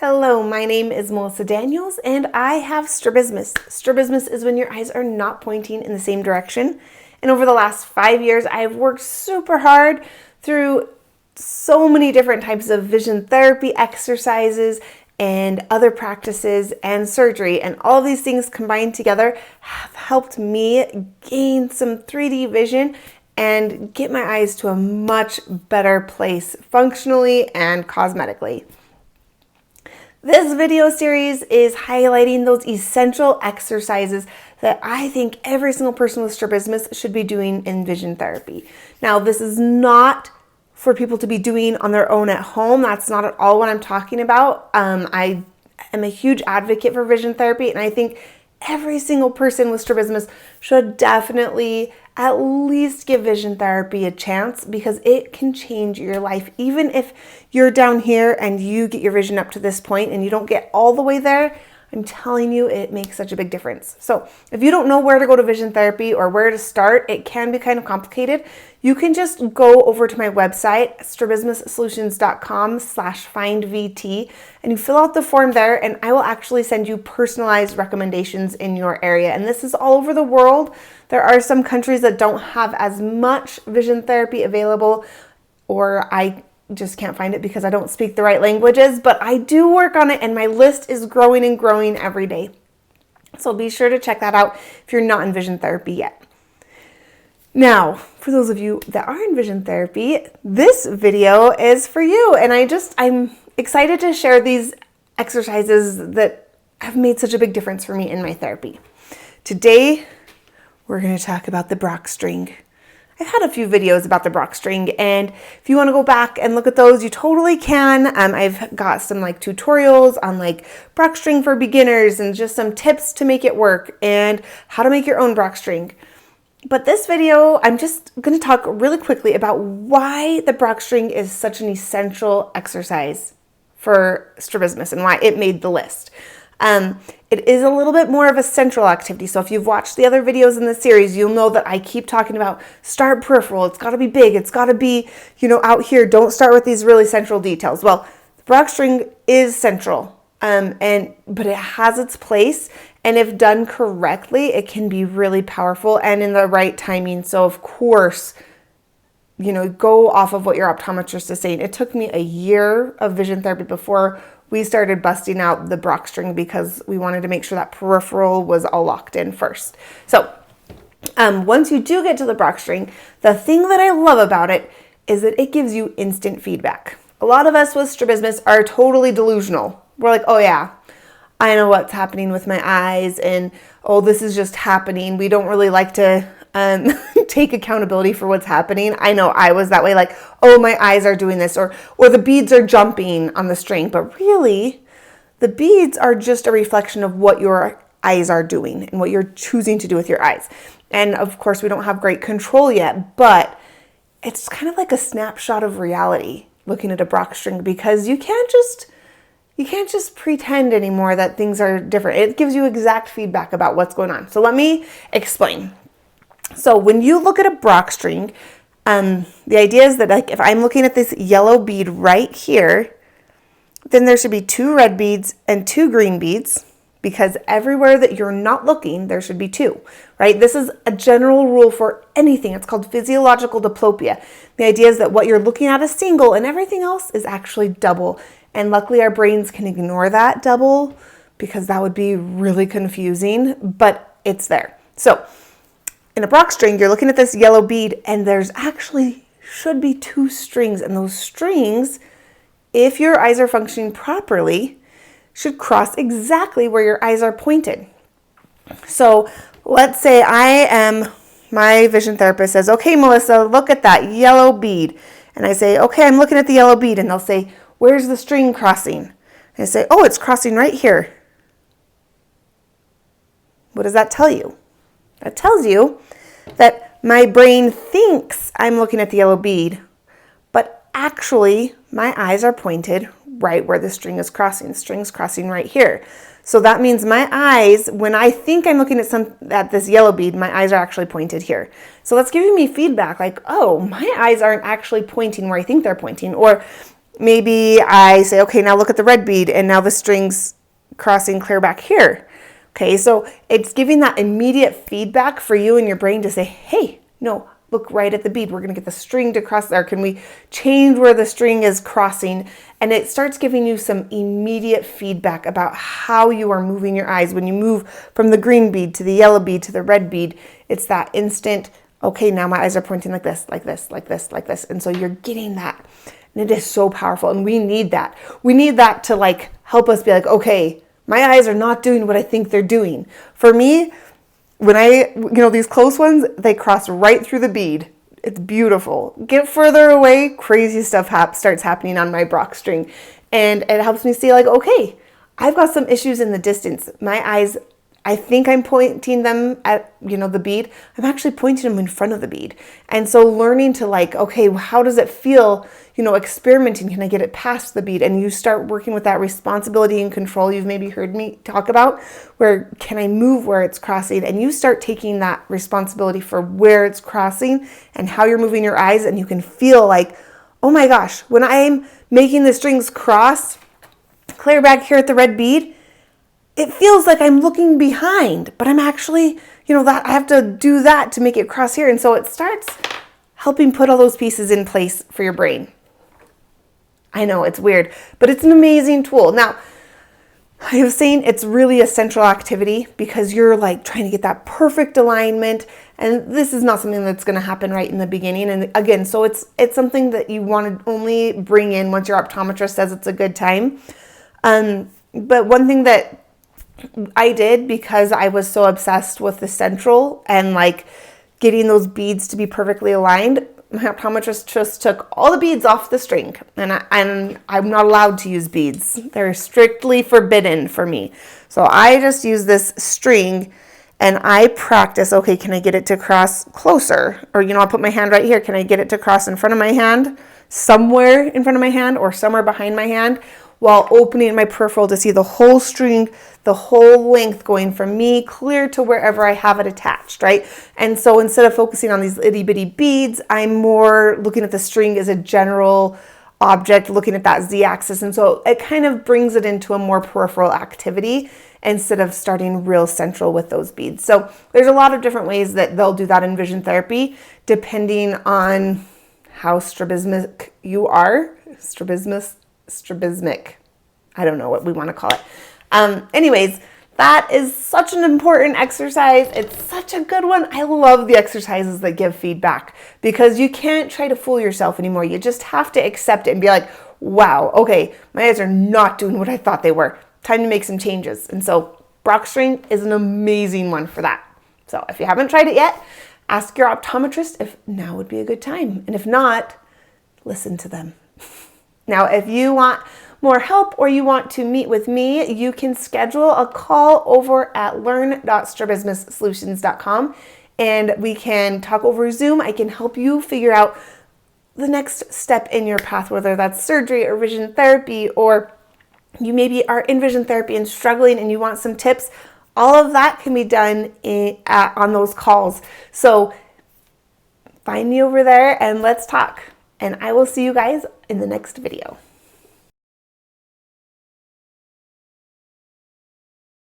Hello, my name is Melissa Daniels and I have strabismus. Strabismus is when your eyes are not pointing in the same direction. And over the last 5 years, I've worked super hard through so many different types of vision therapy exercises and other practices and surgery. And all of these things combined together have helped me gain some 3D vision and get my eyes to a much better place functionally and cosmetically. This video series is highlighting those essential exercises that I think every single person with strabismus should be doing in vision therapy. Now, this is not for people to be doing on their own at home. That's not at all what I'm talking about. I am a huge advocate for vision therapy, and I think every single person with strabismus should definitely at least give vision therapy a chance because it can change your life. Even if you're down here and you get your vision up to this point and you don't get all the way there, I'm telling you, it makes such a big difference. So if you don't know where to go to vision therapy or where to start, it can be kind of complicated. You can just go over to my website, strabismussolutions.com/findvt, and you fill out the form there, and I will actually send you personalized recommendations in your area. And this is all over the world. There are some countries that don't have as much vision therapy available, or I just can't find it because I don't speak the right languages, but I do work on it and my list is growing and growing every day. So be sure to check that out if you're not in vision therapy yet. Now, for those of you that are in vision therapy, this video is for you. And I'm excited to share these exercises that have made such a big difference for me in my therapy. Today, we're going to talk about the Brock string. I've had a few videos about the Brock string, and if you want to go back and look at those, you totally can. I've got some tutorials on Brock string for beginners and just some tips to make it work and how to make your own Brock string. But this video, I'm just going to talk really quickly about why the Brock string is such an essential exercise for strabismus and why it made the list. It is a little bit more of a central activity. So if you've watched the other videos in the series, you'll know that I keep talking about start peripheral. It's got to be big. It's got to be, out here. Don't start with these really central details. Well, the Brock string is central, but it has its place. And if done correctly, it can be really powerful and in the right timing. So of course, go off of what your optometrist is saying. It took me a year of vision therapy before we started busting out the Brock string because we wanted to make sure that peripheral was all locked in first. So once you do get to the Brock string, the thing that I love about it is that it gives you instant feedback. A lot of us with strabismus are totally delusional. We're like, oh yeah, I know what's happening with my eyes, and oh, this is just happening. We don't really like to take accountability for what's happening. I know I was that way, oh, my eyes are doing this, or the beads are jumping on the string. But really, the beads are just a reflection of what your eyes are doing and what you're choosing to do with your eyes. And of course, we don't have great control yet, but it's kind of like a snapshot of reality looking at a Brock string, because you can't just pretend anymore that things are different. It gives you exact feedback about what's going on. So let me explain. So when you look at a Brock string, the idea is that if I'm looking at this yellow bead right here, then there should be 2 red beads and 2 green beads, because everywhere that you're not looking, there should be 2, right? This is a general rule for anything. It's called physiological diplopia. The idea is that what you're looking at is single and everything else is actually double. And luckily our brains can ignore that double because that would be really confusing, but it's there. So in a Brock string, you're looking at this yellow bead and there's actually should be 2 strings, and those strings, if your eyes are functioning properly, should cross exactly where your eyes are pointed. So let's say my vision therapist says, okay, Melissa, look at that yellow bead. And I say, okay, I'm looking at the yellow bead. And they'll say, where's the string crossing? And I say, oh, it's crossing right here. What does that tell you? That tells you that my brain thinks I'm looking at the yellow bead, but actually my eyes are pointed right where the string is crossing. The string's crossing right here. So that means my eyes, when I think I'm looking at this yellow bead, my eyes are actually pointed here. So that's giving me feedback oh, my eyes aren't actually pointing where I think they're pointing. Or maybe I say, okay, now look at the red bead, and now the string's crossing clear back here. Okay, so it's giving that immediate feedback for you and your brain to say, hey, no, look right at the bead. We're going to get the string to cross there. Can we change where the string is crossing? And it starts giving you some immediate feedback about how you are moving your eyes. When you move from the green bead to the yellow bead to the red bead, it's that instant, okay, now my eyes are pointing like this, like this, like this, like this. And so you're getting that. And it is so powerful. And we need that. We need that to like help us be like, okay, my eyes are not doing what I think they're doing. For me, when these close ones, they cross right through the bead. It's beautiful. Get further away, crazy stuff starts happening on my Brock string. And it helps me see like, okay, I've got some issues in the distance. My eyes, I think I'm pointing them at, the bead. I'm actually pointing them in front of the bead. And so learning to like, okay, how does it feel, experimenting, can I get it past the bead? And you start working with that responsibility and control you've maybe heard me talk about, where can I move where it's crossing? And you start taking that responsibility for where it's crossing and how you're moving your eyes. And you can feel like, oh my gosh, when I'm making the strings cross clear back here at the red bead, it feels like I'm looking behind, but I'm actually, that I have to do that to make it cross here. And so it starts helping put all those pieces in place for your brain. I know it's weird, but it's an amazing tool. Now, I was saying it's really a central activity because you're like trying to get that perfect alignment. And this is not something that's going to happen right in the beginning. And again, so it's something that you want to only bring in once your optometrist says it's a good time. But one thing that I did, because I was so obsessed with the central and like getting those beads to be perfectly aligned, my optometrist just took all the beads off the string, and I'm not allowed to use beads. They're strictly forbidden for me. So I just use this string and I practice, okay, can I get it to cross closer? Or, I'll put my hand right here. Can I get it to cross in front of my hand, somewhere in front of my hand or somewhere behind my hand, while opening my peripheral to see the whole string, the whole length going from me clear to wherever I have it attached, right? And so instead of focusing on these itty bitty beads, I'm more looking at the string as a general object, looking at that Z-axis. And so it kind of brings it into a more peripheral activity instead of starting real central with those beads. So there's a lot of different ways that they'll do that in vision therapy, depending on how strabismic you are. Strabismic. I don't know what we want to call it. Anyways, that is such an important exercise. It's such a good one. I love the exercises that give feedback because you can't try to fool yourself anymore. You just have to accept it and be like, wow, okay, my eyes are not doing what I thought they were. Time to make some changes. And so Brock string is an amazing one for that. So if you haven't tried it yet, ask your optometrist if now would be a good time. And if not, listen to them. Now, if you want more help or you want to meet with me, you can schedule a call over at learn.strabismussolutions.com and we can talk over Zoom. I can help you figure out the next step in your path, whether that's surgery or vision therapy, or you maybe are in vision therapy and struggling and you want some tips. All of that can be done on those calls. So find me over there and let's talk. And I will see you guys in the next video.